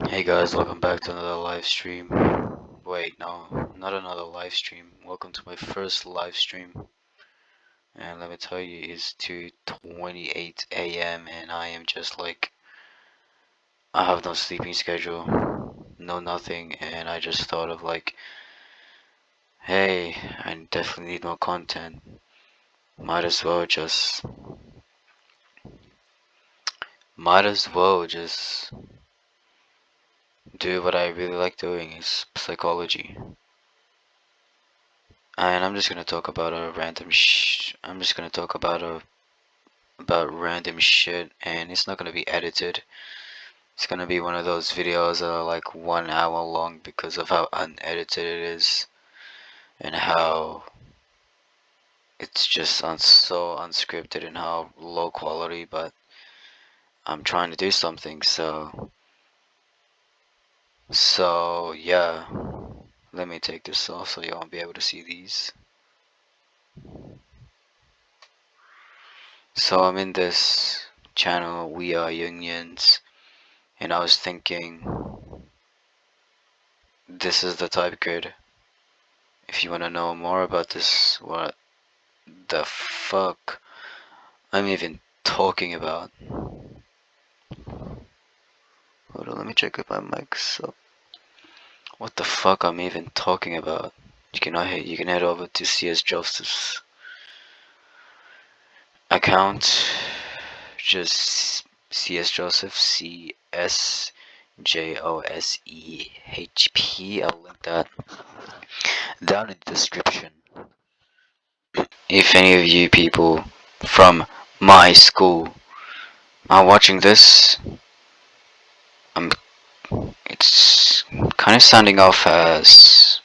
Hey guys, welcome back to another live stream. Wait, no, not another live stream. Welcome to my first live stream. And let me tell you, it's 2:28 a.m. and I am just like, I have no sleeping schedule, no nothing, and I just thought of like, hey, I definitely need more content. Might as well just do what I really like doing is psychology. And I'm just gonna talk about a random I'm just gonna talk about random shit, and it's not gonna be edited. It's gonna be one of those videos that are like 1 hour long because of how unedited it is and how it's just so unscripted and how low quality. But I'm trying to do something, so yeah. Let me take this off so you won't be able to see these. So I'm in this channel, We Are Unions, and I was thinking, this is the type grid. If you want to know more about this, what the fuck I'm even talking about. Hold on, let me check if my mic's up. What the fuck I'm even talking about. You can head over to CSJOSEPH's account. Just CSJOSEPH, CSJOSEHP. I'll link that down in the description. If any of you people from my school are watching this, I'm it's kind of sounding off as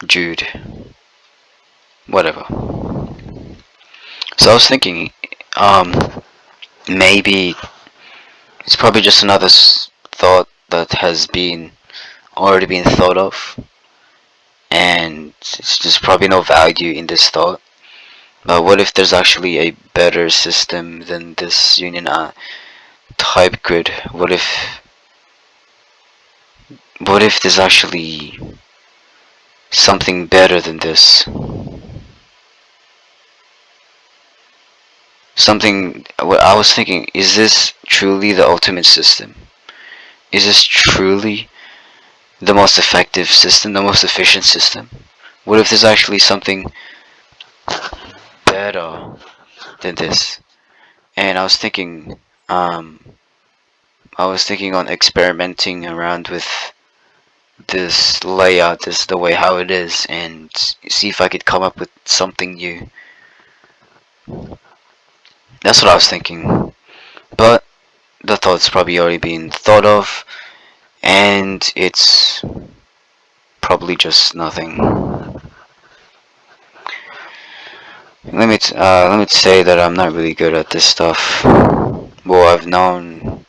Jude. Whatever. So I was thinking, um, maybe it's probably just another thought that has been already been thought of, and it's just probably no value in this thought. But what if there's actually a better system than this union type grid? What if there's actually something better than this? What I was thinking, is this truly the ultimate system? Is this truly the most effective system, the most efficient system? What if there's actually something better than this? And um, I was thinking on experimenting around with this layout, this the way how it is, and see if I could come up with something new. That's what I was thinking. But the thought's probably already been thought of, and it's probably just nothing. Let me say that I'm not really good at this stuff. Well, I've known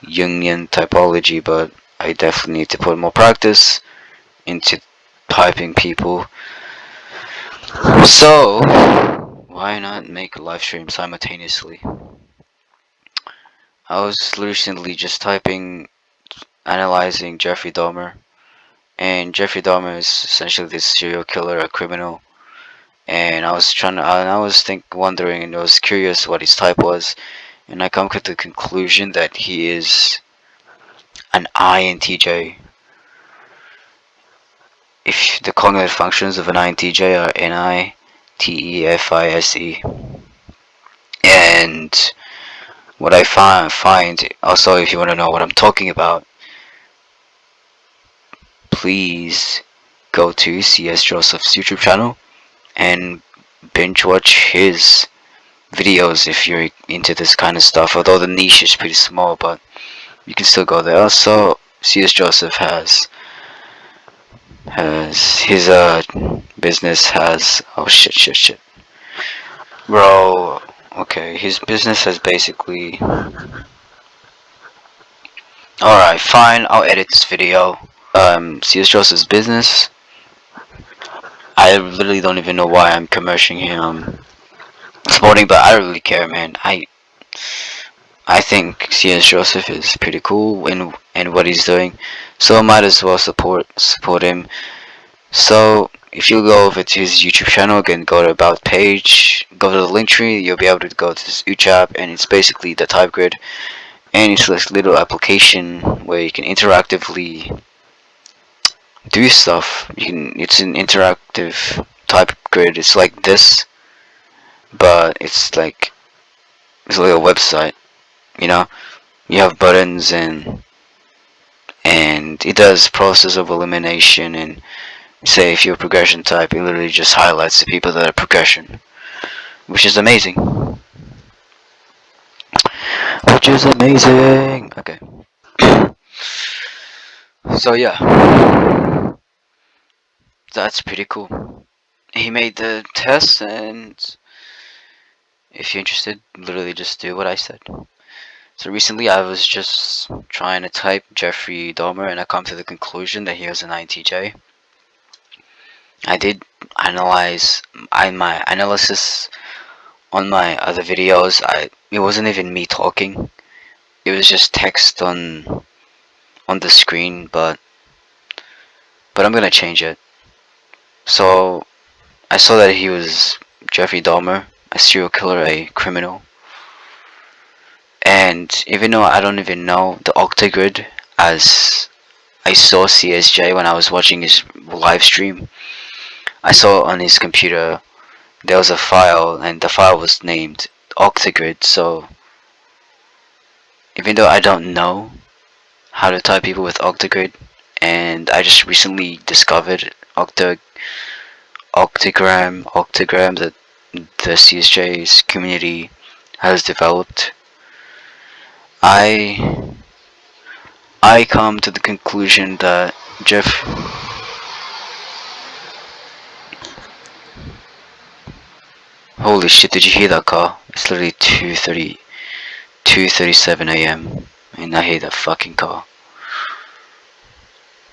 Jungian typology, but I definitely need to put more practice into typing people. So, why not make a live stream simultaneously? I was recently just analyzing Jeffrey Dahmer, and Jeffrey Dahmer is essentially this serial killer, a criminal. And I was wondering, and I was curious what his type was, and I come to the conclusion that he is an INTJ. If the cognitive functions of an INTJ are NITEFISE, and what I find also, if you want to know what I'm talking about, please go to CS Joseph's YouTube channel and binge watch his videos if you're into this kind of stuff. Although the niche is pretty small, but you can still go there. Also, CS Joseph has his business has oh shit, bro. Okay, his business has basically. All right, fine. I'll edit this video. CS Joseph's business. I literally don't even know why I'm commercializing him. Sporting, but I don't really care, man. I think CSJOSEPH is pretty cool in what he's doing, so I might as well support him. So if you go over to his YouTube channel, again, go to about page, go to the LinkTree, you'll be able to go to this UChap, and it's basically the type grid, and it's this little application where you can interactively do stuff. It's an interactive type grid. It's like this, but it's like a website. You know, you have buttons and it does process of elimination, and say if you're a progression type, it literally just highlights the people that are progression, which is amazing. Which is amazing. Okay. So yeah, that's pretty cool. He made the test, and if you're interested, literally just do what I said. So recently I was just trying to type Jeffrey Dahmer, and I come to the conclusion that he was an INTJ. I did analyze my analysis on my other videos. It wasn't even me talking. It was just text on the screen, but I'm gonna change it. So I saw that he was Jeffrey Dahmer, a serial killer, a criminal. And even though I don't even know the octagrid, as I saw CSJ when I was watching his live stream, I saw on his computer there was a file, and the file was named octagrid. So even though I don't know how to type people with octagrid, and I just recently discovered octagram that the CSJ's community has developed, I I come to the conclusion that Jeff. Holy shit! Did you hear that car? It's literally 2:37 a.m. and I hear that fucking car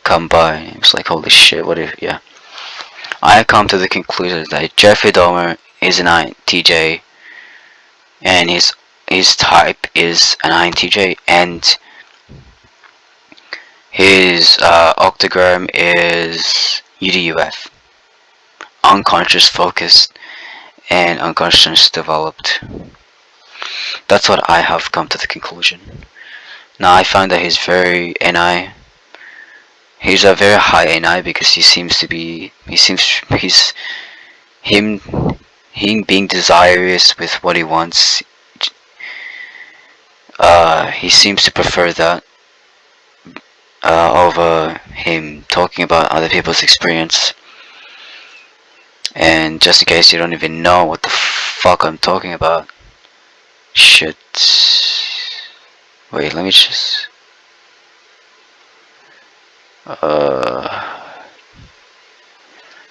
come by. It's like holy shit. What if? Yeah. I come to the conclusion that Jeffrey Dahmer is an INTJ, and his type is an INTJ, and his octagram is UDUF, unconscious focused and unconscious developed. That's what I have come to the conclusion. Now I find that he's very NI. He's a very high NI because he's him him being desirous with what he wants. He seems to prefer that over him talking about other people's experience. And just in case you don't even know what the fuck I'm talking about, shit. Wait, let me just.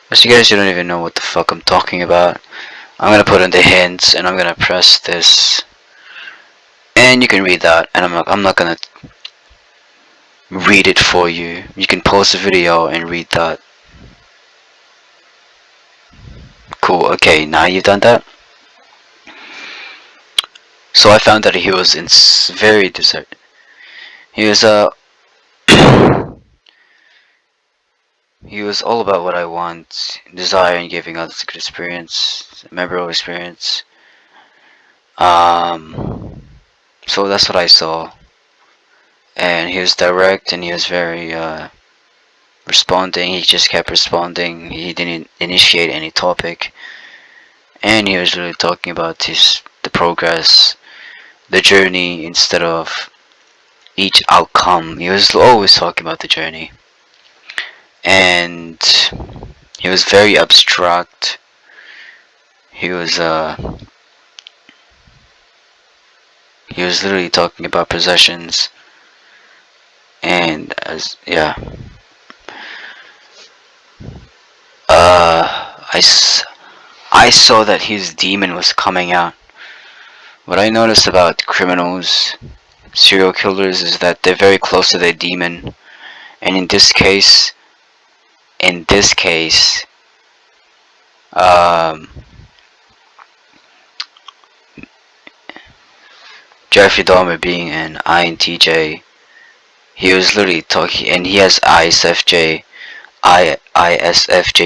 Just in case you don't even know what the fuck I'm talking about, I'm gonna put in the hints and I'm gonna press this, and you can read that. And I'm not gonna read it for you. You can pause the video and read that. Cool. Okay, now you've done that. So I found that he was very desert. He was he was all about what I want, desire, and giving others a good experience, a memorable experience. So that's what I saw, and he was direct, and he was very responding. He just kept responding. He didn't initiate any topic, and he was really talking about the progress, the journey, instead of each outcome. He was always talking about the journey, and he was very abstract. He was literally talking about possessions, and as yeah, I saw that his demon was coming out. What I noticed about criminals, serial killers, is that they're very close to their demon, and in this case, um, Jeffrey Dahmer being an INTJ, he was literally talking, and he has ISFJ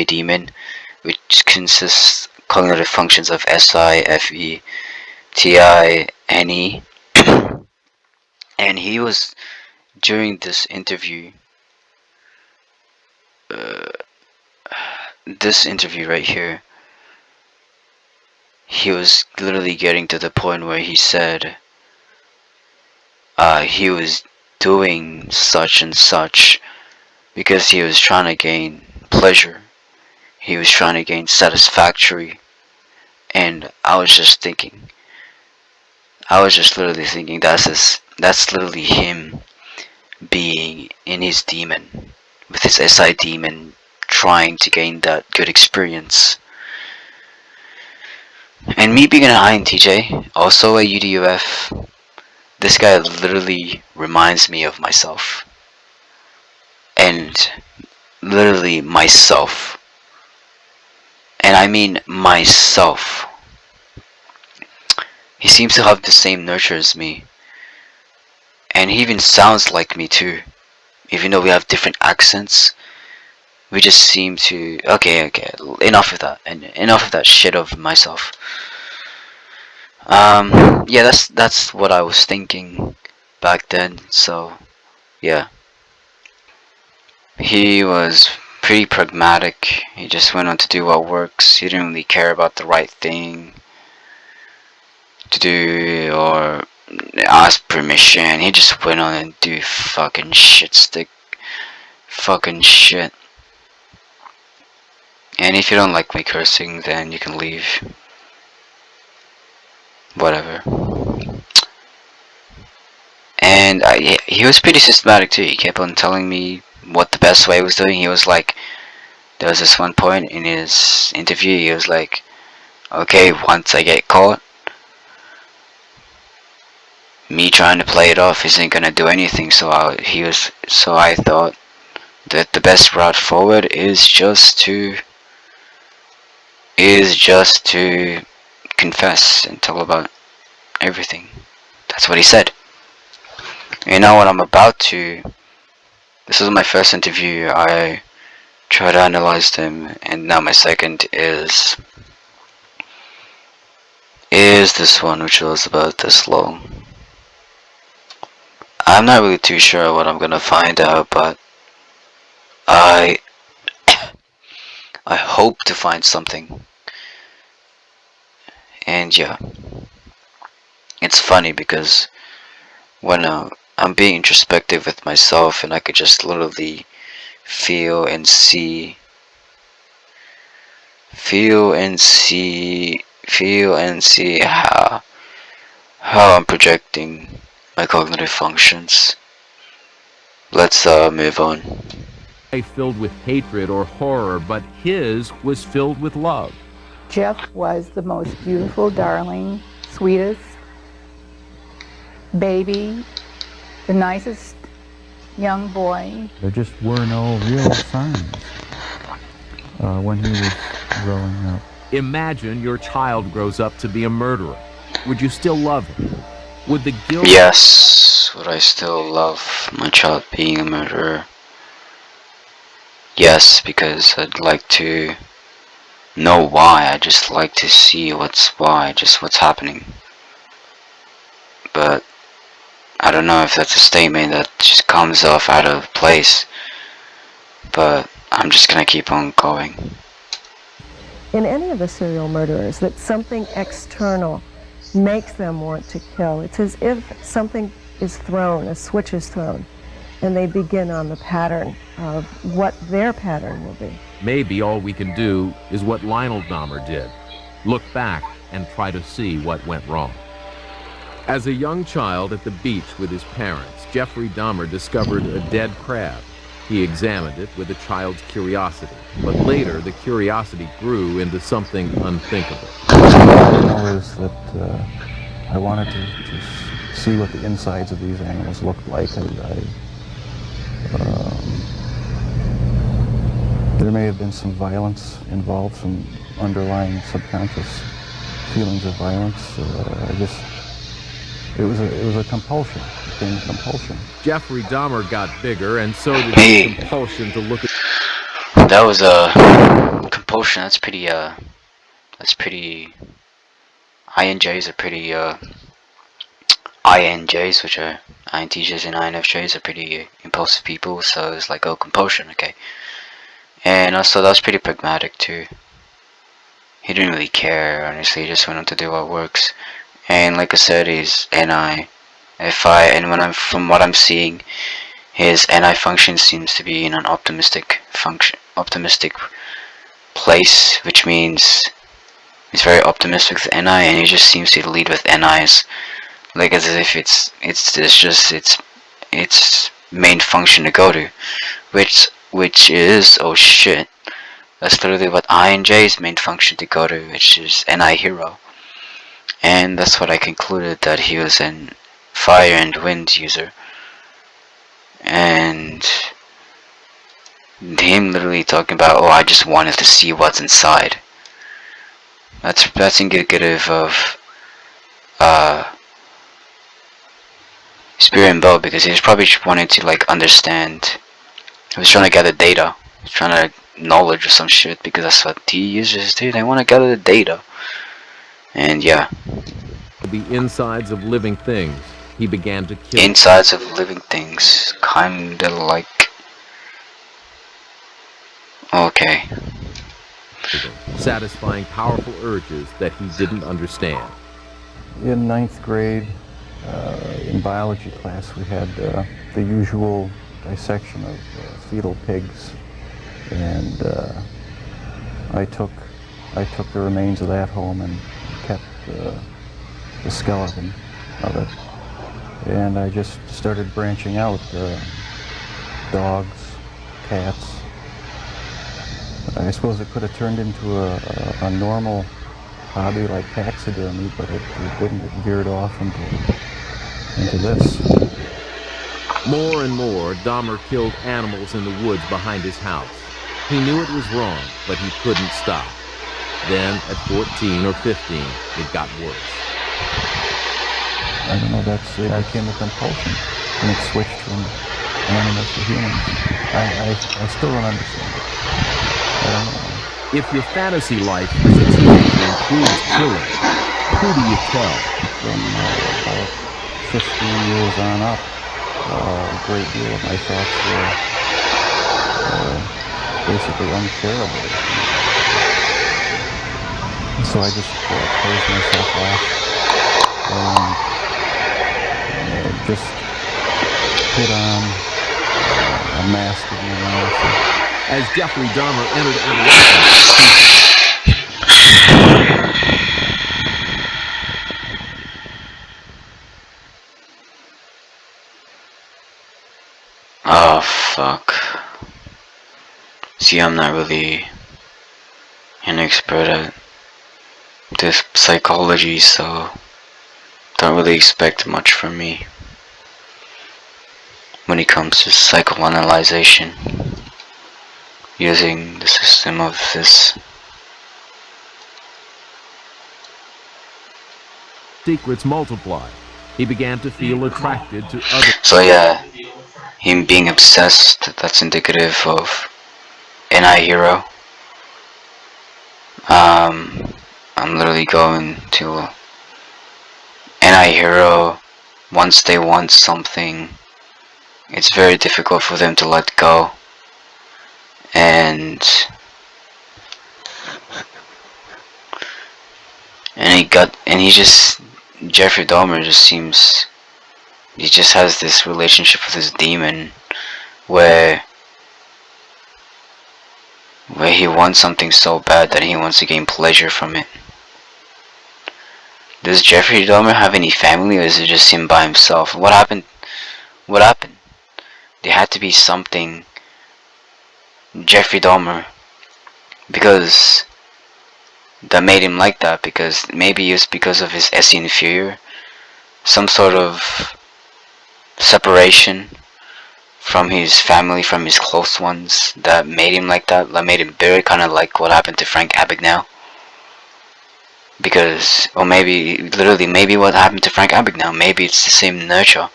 demon, which consists cognitive functions of SIFE, TINE, and he was during this interview, uh, this interview right here, he was literally getting to the point where he said he was doing such and such because he was trying to gain pleasure. He was trying to gain satisfactory. And I was just literally thinking that's literally him being in his demon, with his SI demon, trying to gain that good experience. And me being an INTJ, also a UDUF, this guy literally reminds me of myself. And literally myself. And I mean myself. He seems to have the same nurture as me. And he even sounds like me too. Even though we have different accents, we just seem to... Okay, enough of that. And enough of that shit of myself. Yeah, that's what I was thinking back then, so, yeah. He was pretty pragmatic. He just went on to do what works. He didn't really care about the right thing to do or ask permission. He just went on and do fucking fucking shit. And if you don't like me cursing, then you can leave. Whatever. And he was pretty systematic too. He kept on telling me what the best way was doing. He was like, there was this one point in his interview, he was like, okay, once I get caught, me trying to play it off isn't gonna do anything. So I thought that the best route forward is just to confess and tell about everything. That's what he said. You know what I'm about to... This was my first interview. I tried to analyze them, and now my second is this one, which was about this long. I'm not really too sure what I'm gonna find out, but I hope to find something. And yeah, it's funny because when I'm being introspective with myself, and I could just literally feel and see how I'm projecting my cognitive functions. Let's move on. Filled with hatred or horror, but his was filled with love. Jeff was the most beautiful, darling, sweetest baby, the nicest young boy. There just were no real signs when he was growing up. Imagine your child grows up to be a murderer. Would you still love him? Would the guilt... Yes, would I still love my child being a murderer? Yes, because I'd like to know why. I just like to see what's happening. But I don't know if that's a statement that just comes off out of place. But I'm just gonna keep on going. In any of the serial murderers, that something external makes them want to kill. It's as if something is thrown, a switch is thrown, and they begin on the pattern of what their pattern will be. Maybe all we can do is what Lionel Dahmer did. Look back and try to see what went wrong. As a young child at the beach with his parents, Jeffrey Dahmer discovered a dead crab. He examined it with a child's curiosity, but later the curiosity grew into something unthinkable. It was that I wanted to see what the insides of these animals looked like. There may have been some violence involved, some underlying subconscious feelings of violence. It was a compulsion. It became a compulsion. Jeffrey Dahmer got bigger, and so did Hey. his compulsion to look at... That was a compulsion. That's pretty INJs are pretty INJs, which are INTJs and INFJs, are pretty impulsive people. So it's like, oh, compulsion, okay. And also that was pretty pragmatic too. He didn't really care, honestly. He just went on to do what works. And like I said, he's NI. From what I'm seeing, his NI function seems to be in an optimistic place, which means he's very optimistic with NI, and he just seems to lead with NIs, like as if it's just its main function to go to, which is, oh shit, that's literally what INJ's main function to go to, which is NI hero. And that's what I concluded, that he was an fire and wind user. And him literally talking about, oh, I just wanted to see what's inside. That's indicative of Spirit and Bow, because he was probably just wanting to like understand. He was trying to gather data. He was trying to knowledge or some shit, because that's what T users do. They want to gather the data. And yeah. the insides of living things. He began to kill... Insides of living things. Kinda like... Okay. satisfying powerful urges that he didn't understand. In 9th grade, in biology class, we had the usual dissection of fetal pigs, and I took the remains of that home and kept the skeleton of it, and I just started branching out, dogs, cats. I suppose it could have turned into a normal hobby like taxidermy, but it didn't. It veered off into this. More and more, Dahmer killed animals in the woods behind his house. He knew it was wrong, but he couldn't stop. Then, at 14 or 15, it got worse. I don't know, it became a compulsion, and it switched from animals to humans. I still don't understand it. I don't know. If your fantasy life as a teenager includes killing, who do you tell? From about 15 years on up, a great deal of my thoughts were basically unshareable. So I just closed myself off and just put on a mask of normalcy. As Jeffrey Dahmer entered adolescence, oh fuck. See, I'm not really an expert at this psychology, so don't really expect much from me when it comes to psychoanalyzation using the system of this. secrets multiplied. He began to feel attracted to others. So yeah, him being obsessed, that's indicative of NI hero. I'm literally going to NI hero. Once they want something, it's very difficult for them to let go. And Jeffrey Dahmer just seems, he just has this relationship with his demon where he wants something so bad that he wants to gain pleasure from it. Does Jeffrey Dahmer have any family, or is it just him by himself? What happened? There had to be something Jeffrey Dahmer, because that made him like that, because maybe it's because of his SE inferior, some sort of separation from his family, from his close ones, that made him like that, that made him very kind of like what happened to Frank Abagnale. Because, or maybe, literally, maybe what happened to Frank Abagnale, maybe it's the same nurture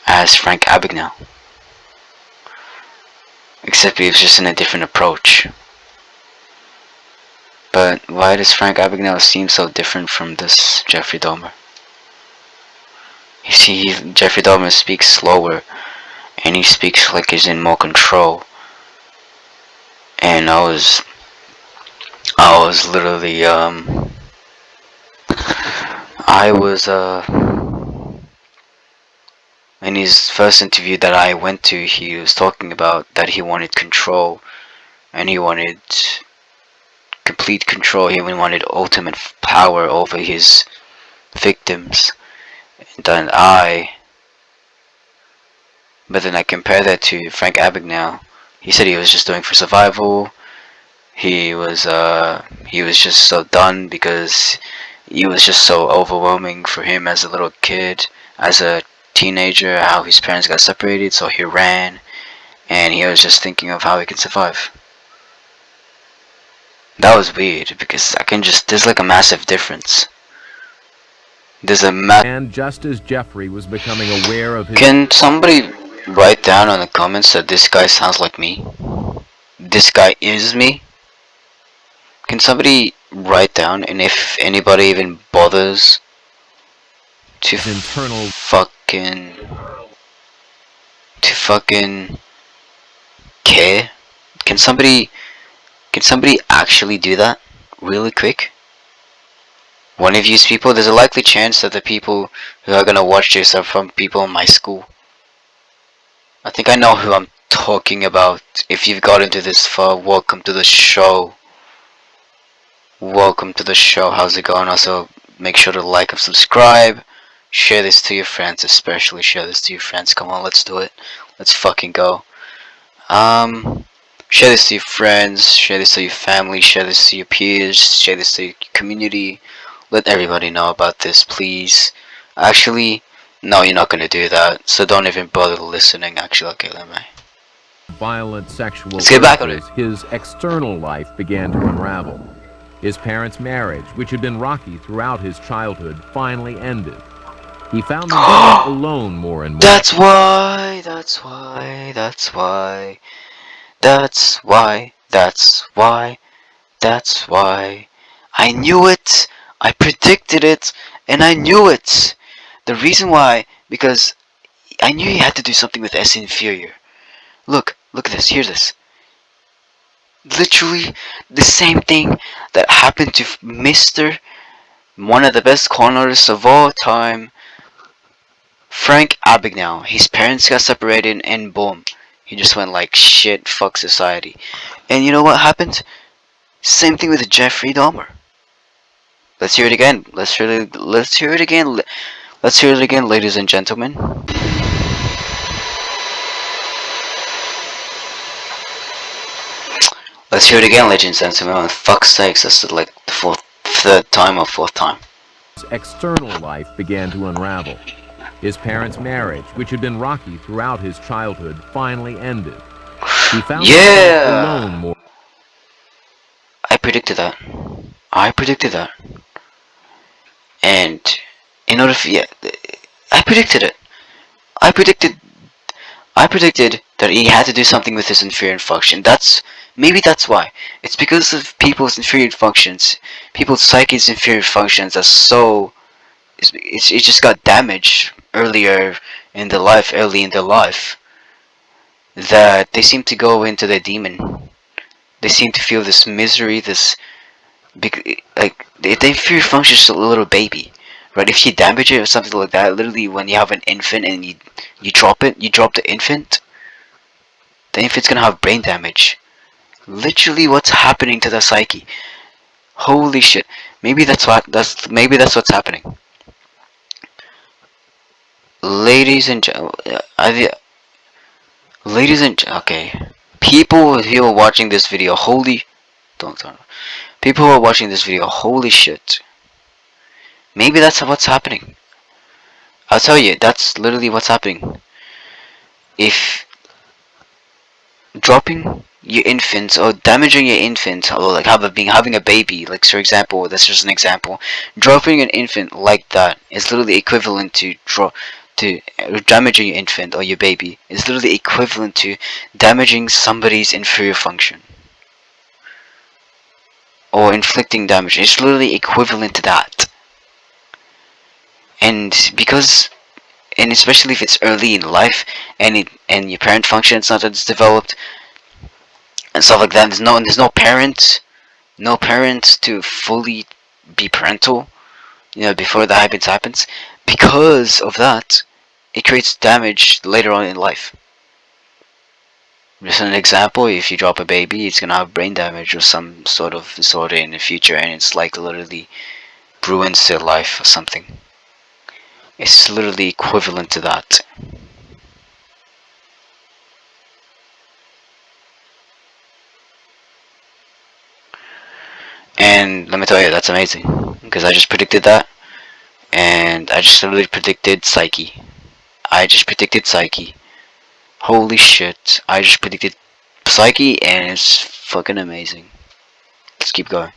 as Frank Abagnale. Except it was just in a different approach. But why does Frank Abagnale seem so different from this Jeffrey Dahmer? You see, Jeffrey Dahmer speaks slower, and he speaks like he's in more control. And I was literally, in his first interview that I went to, he was talking about that he wanted control, and he wanted complete control. He even wanted ultimate power over his victims. But then I compare that to Frank Abagnale. He said he was just doing for survival. He was just so done because it was just so overwhelming for him as a little kid, as a teenager, how his parents got separated, so he ran, and he was just thinking of how he can survive. That was weird because there's like a massive difference. And just as Jeffrey was becoming aware of his... Can somebody write down on the comments that this guy sounds like me? This guy is me? Can somebody write down, and if anybody even bothers to fucking care? Can somebody actually do that really quick? One of these people, there's a likely chance that the people who are gonna watch this are from people in my school. I think I know who I'm talking about. If you've gotten to this far, welcome to the show. Welcome to the show. How's it going? Also, make sure to like and subscribe. Share this to your friends, especially share this to your friends. Come on, let's do it. Let's fucking go. Share this to your friends, share this to your family, share this to your peers, share this to your community. Let everybody know about this, please. Actually, no, you're not gonna do that, so don't even bother listening. Actually, okay, let me. Violent sexual Let's get back on it. His external life began to unravel. His parents' marriage, which had been rocky throughout his childhood, finally ended. He found himself alone more and more. That's why I knew it. I predicted it, and I knew it. The reason why, because I knew he had to do something with S inferior. Look at this. Hear this. Literally the same thing that happened to Mr. one of the best con artists of all time, Frank Abagnale. His parents got separated, and boom, he just went like, shit, fuck society. And you know what happened? Same thing with Jeffrey Dahmer. Let's hear it again. Let's hear it again. Let's hear it again, ladies and gentlemen. Let's hear it again, ladies and gentlemen. Fuck's sakes, that's like the third time or fourth time. His external life began to unravel. His parents' marriage, which had been rocky throughout his childhood, finally ended. He found himself alone more. I predicted that. And in order for I predicted it. I predicted that he had to do something with his inferior function. Maybe that's why. It's because of people's inferior functions, people's psyche's inferior functions are so. It just got damaged early in their life, that they seem to go into their demon. They seem to feel this misery, like the inferior function is a little baby, right? If you damage it or something like that, literally when you have an infant and you drop the infant, the infant's gonna have brain damage. Literally, what's happening to the psyche? Holy shit! Maybe that's what's happening. Ladies and okay. People who are watching this video, people who are watching this video, holy shit. Maybe that's what's happening. I'll tell you, that's literally what's happening. If dropping your infant, or damaging your infant, or like having a baby, like for example, that's just an example. Dropping an infant like that is literally equivalent to damaging your infant or your baby is literally equivalent to damaging somebody's inferior function or inflicting damage. It's literally equivalent to that. And because, and especially if it's early in life and your parent function is not as developed and stuff like that, there's no parents to fully be parental, before that happens. Because of that, it creates damage later on in life. Just an example, if you drop a baby, it's gonna have brain damage or some sort of disorder in the future, and it's like literally ruins their life or something. It's literally equivalent to that. And let me tell you, that's amazing, because I just predicted that, and I just literally predicted Psyche. Holy shit, I just predicted Psyche, and it's fucking amazing. Let's keep going.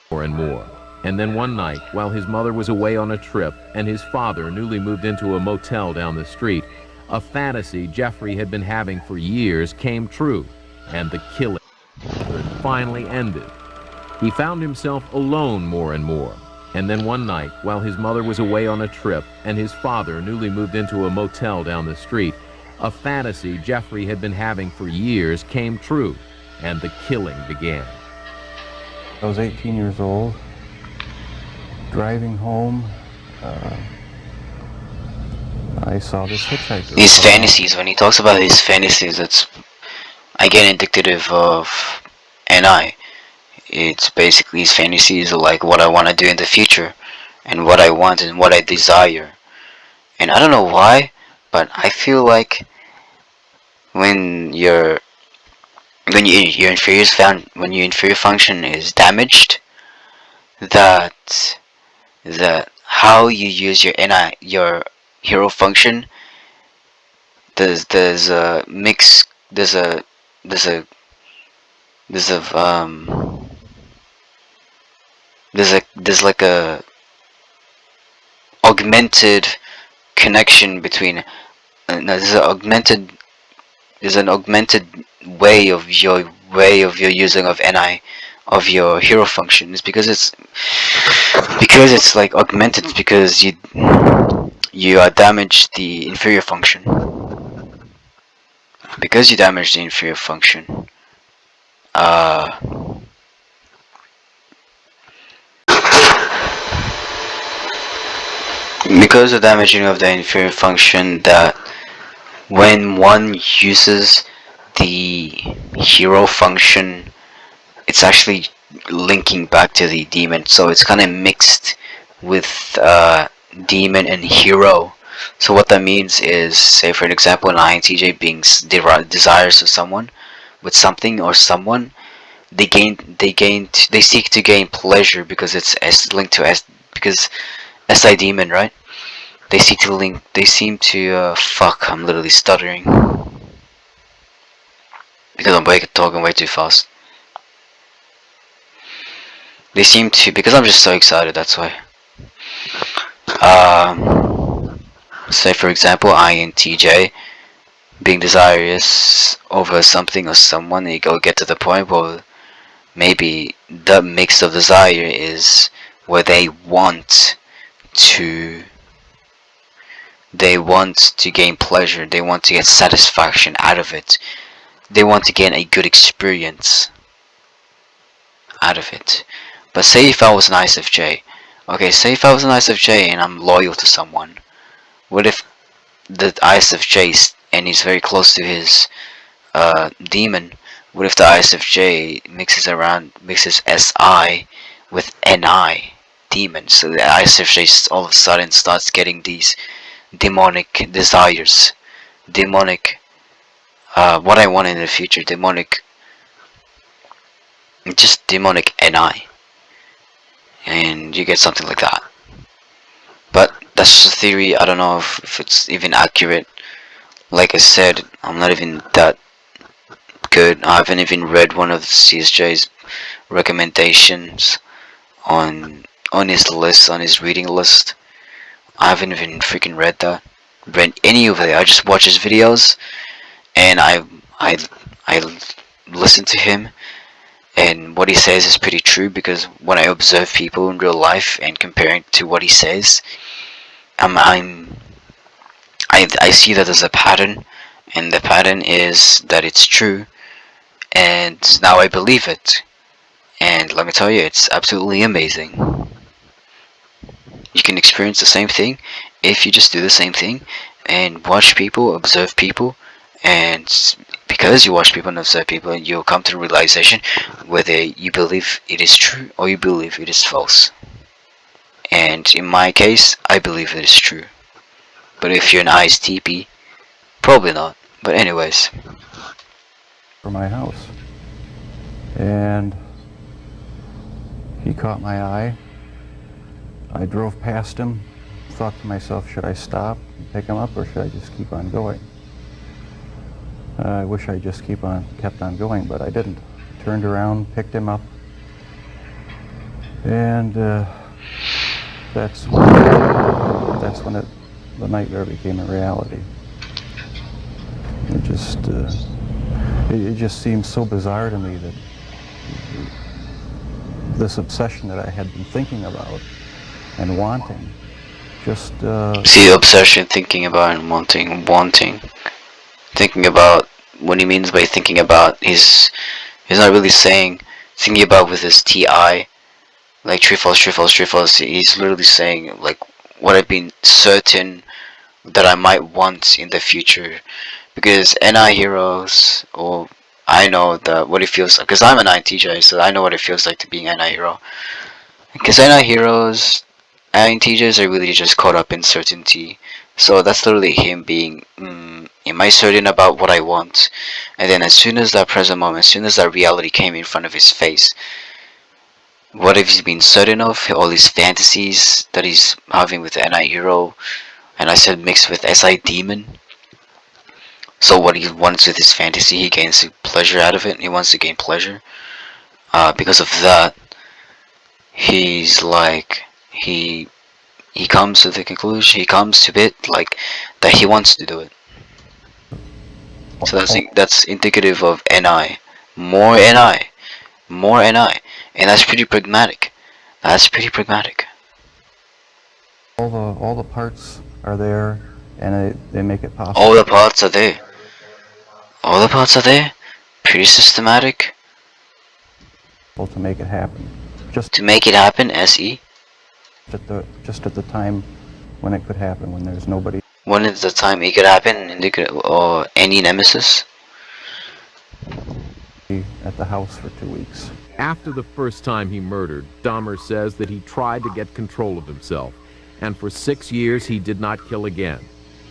More and more. And then one night, while his mother was away on a trip and his father newly moved into a motel down the street, a fantasy Jeffrey had been having for years came true, and the killing finally ended. He found himself alone more and more. And then one night, while his mother was away on a trip and his father newly moved into a motel down the street, a fantasy Jeffrey had been having for years came true, and the killing began. I was 18 years old, driving home. I saw this hitchhiker. His fantasies, when he talks about his fantasies, it's again indicative of NI. It's basically his fantasies are like what I want to do in the future, and what I want and what I desire. And I don't know why, but I feel like when your inferior function is damaged, that how you use your hero function, there's a mix, there's a like a augmented connection between there's an augmented way of your using of NI of your hero function. It's because it's like augmented, because you damage the inferior function. Because you damage the inferior function, because of damaging of the inferior function, that when one uses the hero function, it's actually linking back to the demon, so it's kind of mixed with demon and hero. So what that means is, say for an example, an INTJ being desires of someone with something or someone, they seek to gain pleasure because it's linked to because SI demon, right? They seem to fuck, I'm literally stuttering because I'm talking way too fast. They seem to, because I'm just so excited, that's why. Say for example, INTJ being desirous over something or someone, and you get to the point where maybe the mix of desire is where they want to gain pleasure, they want to get satisfaction out of it, they want to gain a good experience out of it. But say if I was an ISFJ, and I'm loyal to someone, what if the ISFJ and he's very close to his demon? What if the ISFJ mixes SI with NI demon? So the ISFJ all of a sudden starts getting these demonic desires, demonic what I want in the future, demonic NI, and you get something like that. But that's just a theory. I don't know if it's even accurate. Like I said, I'm not even that good. I haven't even read one of CSJ's recommendations on his list, on his reading list. I haven't even freaking read any of it. I just watch his videos, and I listen to him, and what he says is pretty true, because when I observe people in real life and comparing to what he says, I see that there's a pattern, and the pattern is that it's true, and now I believe it. And let me tell you, it's absolutely amazing. You can experience the same thing if you just do the same thing and watch people, observe people, and because you watch people and observe people, you'll come to the realization whether you believe it is true or you believe it is false. And in my case, I believe it is true. But if you're an ISTP, probably not. But anyways. For my house. And he caught my eye. I drove past him, thought to myself, should I stop and pick him up, or should I just keep on going? I wish I just kept on going, but I didn't. Turned around, picked him up, and that's when the nightmare became a reality. It just seems so bizarre to me that this obsession that I had been thinking about and wanting, just see, obsession, thinking about, and wanting, thinking about. What he means by thinking about, he's not really saying thinking about with his TI, like true false, true false, true false. He's literally saying like what I've been certain that I might want in the future, because NI heroes, or I know that what it feels like, because I'm an INTJ, so I know what it feels like to be an NI hero. Because NI heroes, INTJs are really just caught up in certainty. So that's literally him being, am I certain about what I want? And then as soon as that present moment, as soon as that reality came in front of his face, what have he been certain of? All his fantasies that he's having with the NI hero, and I said mixed with SI demon. So what he wants with his fantasy, he gains pleasure out of it. He wants to gain pleasure. Because of that, he's like, he comes to the conclusion, he comes to it like that he wants to do it. So that's indicative of NI, more NI, more NI, and that's pretty pragmatic. That's pretty pragmatic. all the parts are there, and they make it possible. All the parts are there. All the parts are there. Pretty systematic. To make it happen. Just to make it happen, SE. Just at the time when it could happen, when there's nobody. When is the time it could happen, or any nemesis? At the house for 2 weeks. After the first time he murdered, Dahmer says that he tried to get control of himself, and for 6 years he did not kill again.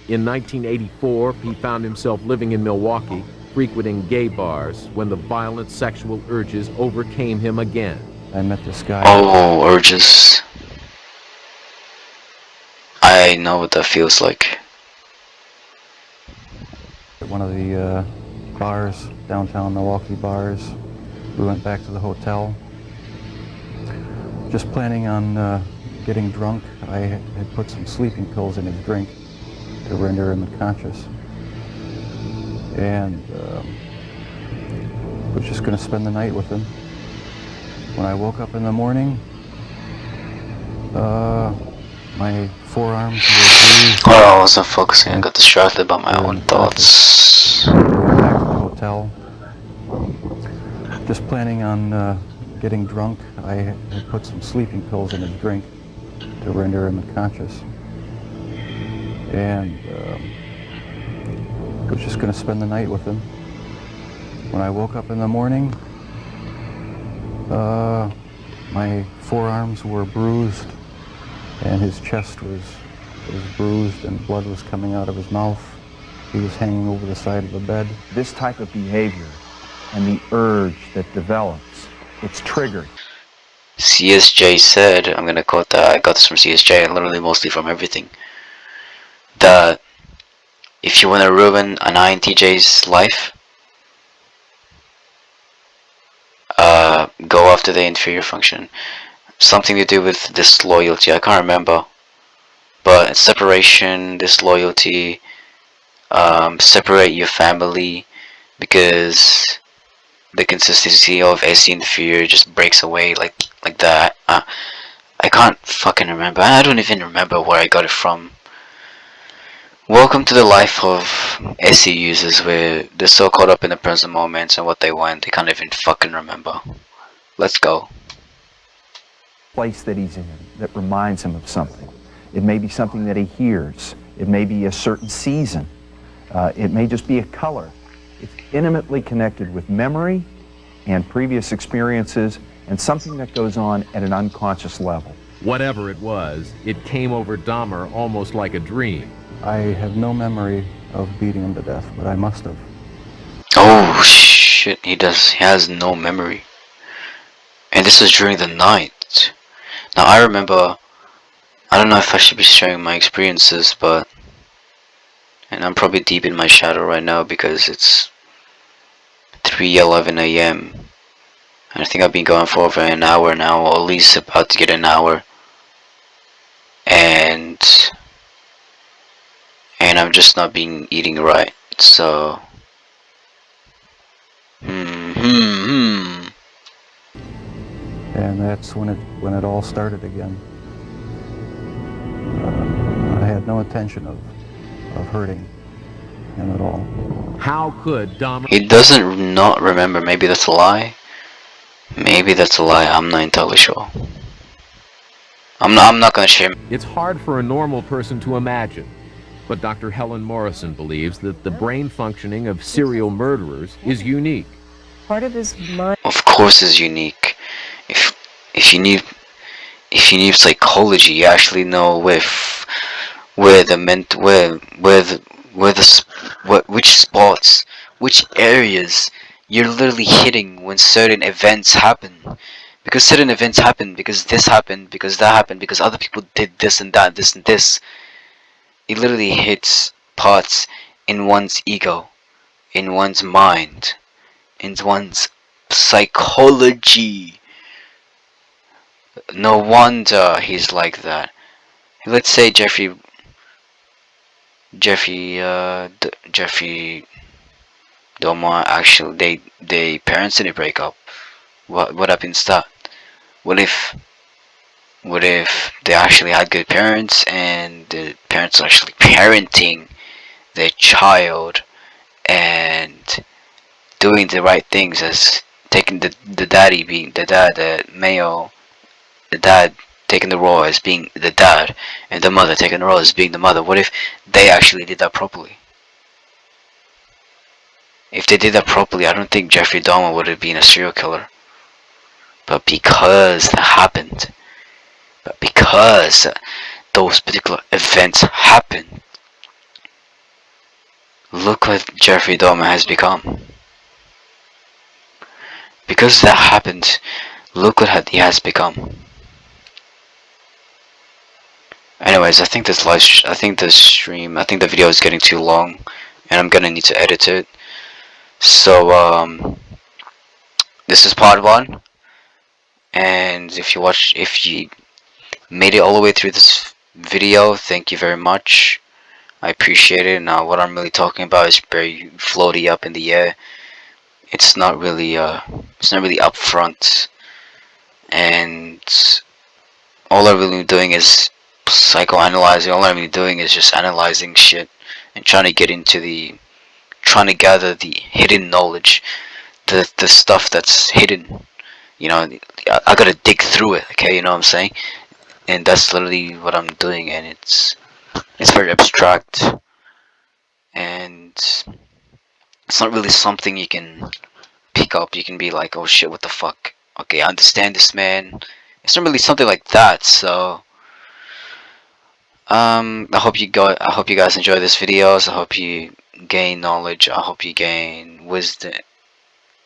In 1984, he found himself living in Milwaukee, frequenting gay bars, when the violent sexual urges overcame him again. I met this guy. Oh, urges. I know what that feels like. At one of the bars, downtown Milwaukee bars. We went back to the hotel. Just planning on getting drunk. I had put some sleeping pills in his drink to render him unconscious. And was just going to spend the night with him. When I woke up in the morning, my forearms were bruised. Oh, I wasn't focusing. I got distracted by my own thoughts. We went back to the hotel. Just planning on getting drunk. I had put some sleeping pills in his drink to render him unconscious. And was just going to spend the night with him. When I woke up in the morning, my forearms were bruised, and his chest was bruised, and blood was coming out of his mouth. He was hanging over the side of the bed. This type of behavior and the urge that develops, it's triggered. CSJ said, I'm gonna quote that, I got this from CSJ, and literally mostly from everything, that if you want to ruin an INTJ's life, go after the inferior function. Something to do with disloyalty. I can't remember. But separation, disloyalty, separate your family because the consistency of SE inferior just breaks away like that. I can't fucking remember. I don't even remember where I got it from. Welcome to the life of SE users where they're so caught up in the present moments and what they want, they can't even fucking remember. Let's go. Place that he's in that reminds him of something. It may be something that he hears. It may be a certain season. It may just be a color. It's intimately connected with memory and previous experiences and something that goes on at an unconscious level. Whatever it was, it came over Dahmer almost like a dream. I have no memory of beating him to death, but I must have. Oh shit, he has no memory. And this is during the night. Now I remember, I don't know if I should be sharing my experiences, but, and I'm probably deep in my shadow right now because it's 3:11 a.m. and I think I've been going for over an hour now, or at least about to get an hour. And I'm just not eating right, so And that's when it all started again. I had no intention of hurting him at all. How could Dahmer... He doesn't not remember. Maybe that's a lie. Maybe that's a lie. I'm not entirely sure. I'm not gonna share. It's hard for a normal person to imagine, but Dr. Helen Morrison believes that the brain functioning of serial murderers is unique. Part of his mind. Of course, is unique. If you need psychology, you actually know which spots, which areas you're literally hitting when certain events happen. Because certain events happen, because this happened, because that happened, because other people did this and that, this and this. It literally hits parts in one's ego, in one's mind, in one's psychology. No wonder he's like that. Let's say Jeffrey Dahmer actually they parents didn't break up. What happens to that? What if they actually had good parents and the parents are actually parenting their child and doing the right things, as taking the daddy being the dad, the male, the dad taking the role as being the dad, and the mother taking the role as being the mother? What if they actually did that properly? If they did that properly, I don't think Jeffrey Dahmer would have been a serial killer. But because that happened, because those particular events happened, look what Jeffrey Dahmer has become. Because that happened, look what he has become. Anyways, I think the video is getting too long, and I'm gonna need to edit it. So this is part 1, and if you made it all the way through this video, thank you very much. I appreciate it. Now, what I'm really talking about is very floaty up in the air. It's not really upfront, and all I'm really doing is psychoanalyzing. All I'm really doing is just analyzing shit and trying to gather the hidden knowledge, the stuff that's hidden. You know, I gotta dig through it. Okay, you know what I'm saying? And that's literally what I'm doing, and it's very abstract, and it's not really something you can pick up. You can be like, oh shit, what the fuck? Okay, I understand this, man. It's not really something like that. So I hope you guys enjoy this videos. I hope you gain knowledge. I hope you gain wisdom.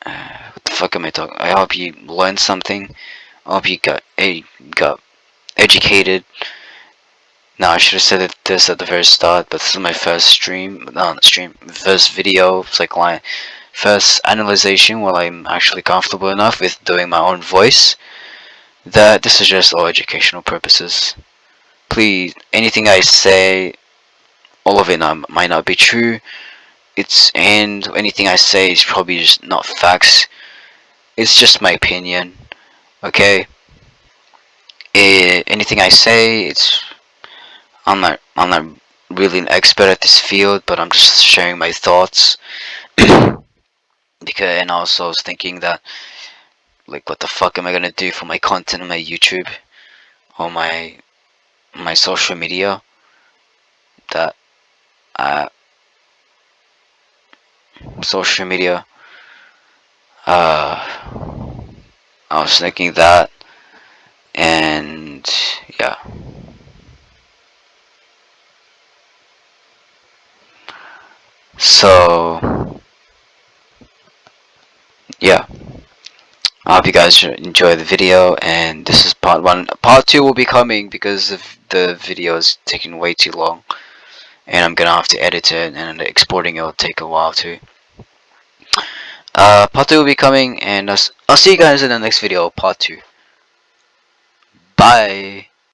What the fuck am I talking? I hope you learned something. I hope you got educated. Now, I should have said this at the very start, but this is my first stream, first video. It's like first analyzation while I'm actually comfortable enough with doing my own voice, that this is just all educational purposes. Please, anything I say, all of it might not be true. And anything I say is probably just not facts. It's just my opinion. Okay. Anything I say, I'm not really an expert at this field, but I'm just sharing my thoughts. And also I was thinking that, like, what the fuck am I gonna do for my content on my YouTube or my social media? That social media. I was thinking that, and yeah. So yeah. I hope you guys enjoy the video, and this is part 1. Part 2 will be coming because the video is taking way too long, and I'm gonna have to edit it, and exporting it will take a while too. Part 2 will be coming, and I'll see you guys in the next video, part 2. Bye!